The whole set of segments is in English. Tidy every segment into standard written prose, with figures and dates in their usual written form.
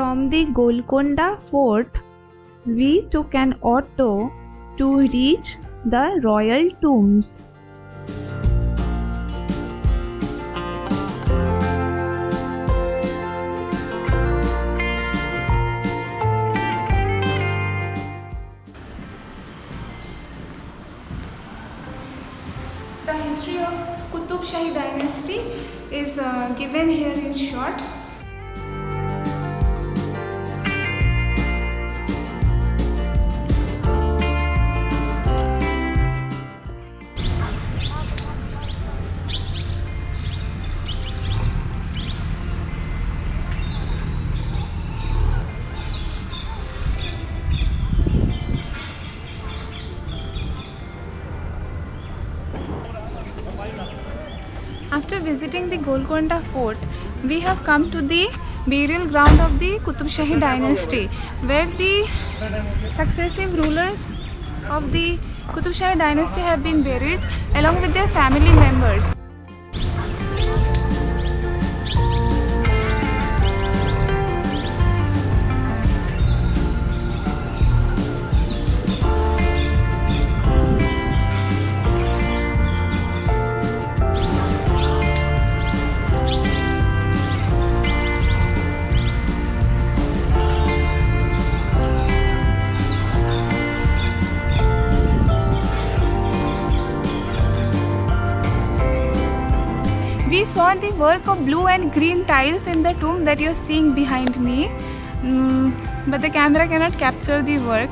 From the Golconda Fort, we took an auto to reach the royal tombs. The history of Qutub Shahi dynasty is given here in short. After visiting the Golconda Fort, we have come to the burial ground of the Qutub Shahi dynasty, where the successive rulers of the Qutub Shahi dynasty have been buried along with their family members. We saw the work of blue and green tiles in the tomb that you're seeing behind me, but the camera cannot capture the work.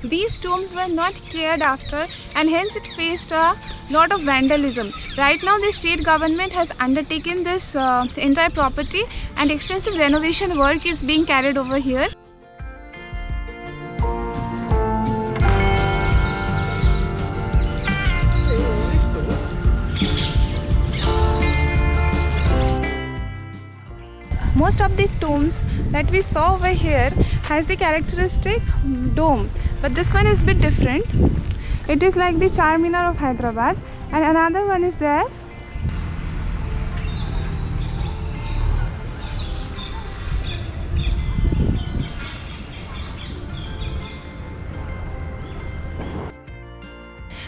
These tombs were not cared after and hence it faced a lot of vandalism. Right now the state government has undertaken this entire property and extensive renovation work is being carried over here. Most of the tombs that we saw over here has the characteristic dome, but this one is a bit different. It is like the Charminar of Hyderabad, and another one is there.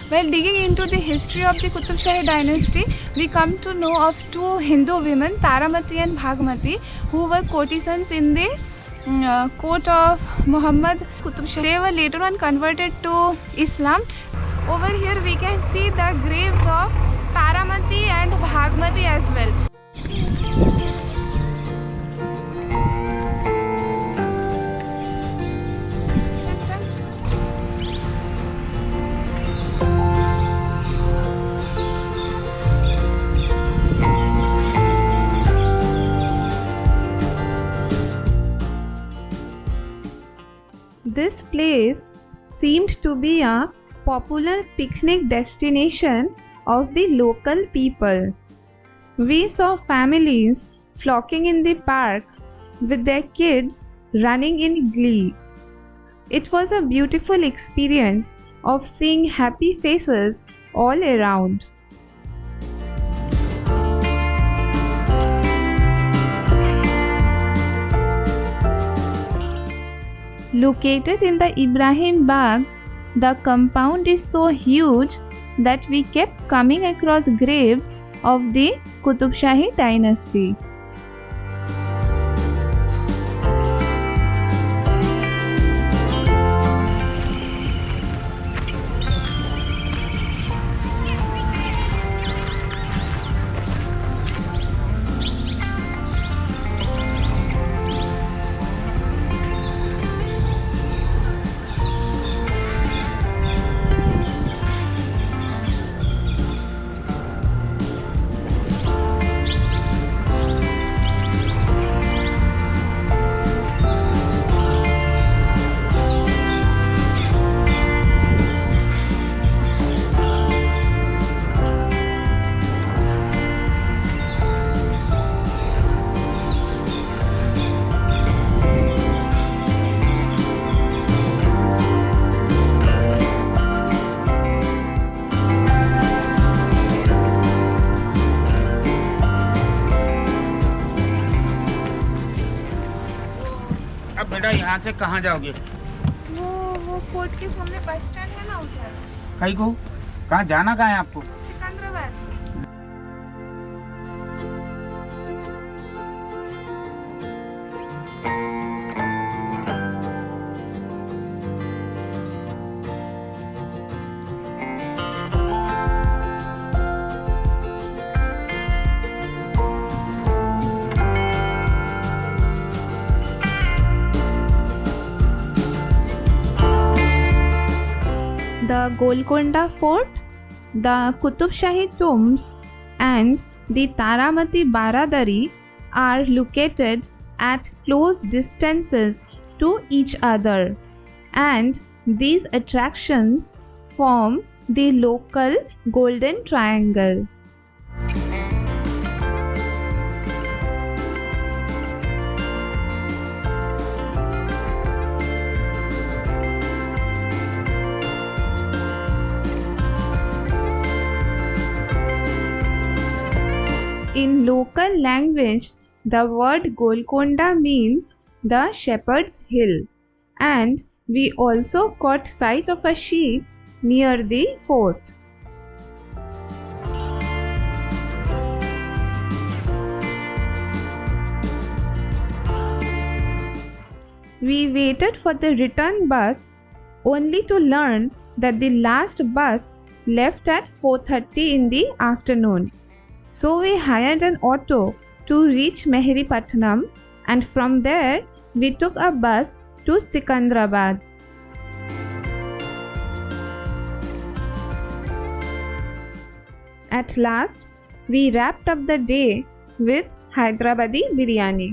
While digging into the history of the Qutub Shahi dynasty, we come to know of two Hindu women, Taramati and Bhagmati, who were courtesans in the court of Muhammad Qutub Shahi. They were later on converted to Islam. Over here we can see the graves of Taramati and Bhagmati as well. This place seemed to be a popular picnic destination of the local people. We saw families flocking in the park with their kids running in glee. It was a beautiful experience of seeing happy faces all around. Located in the Ibrahim Bagh, the compound is so huge that we kept coming across graves of the Qutub Shahi dynasty. से कहाँ जाओगे? वो fort के सामने bus stand है ना उधर, कहीं को कहाँ जाना, कहाँ है आपको? Secunderabad. The Golconda Fort, the Qutub Shahi tombs, and the Taramati Baradari are located at close distances to each other, and these attractions form the local Golden Triangle. In local language, the word Golconda means the shepherd's hill, and we also caught sight of a sheep near the fort. We waited for the return bus only to learn that the last bus left at 4:30 in the afternoon. So we hired an auto to reach Meheripatnam, and from there we took a bus to Sikandrabad. At last, we wrapped up the day with Hyderabadi biryani.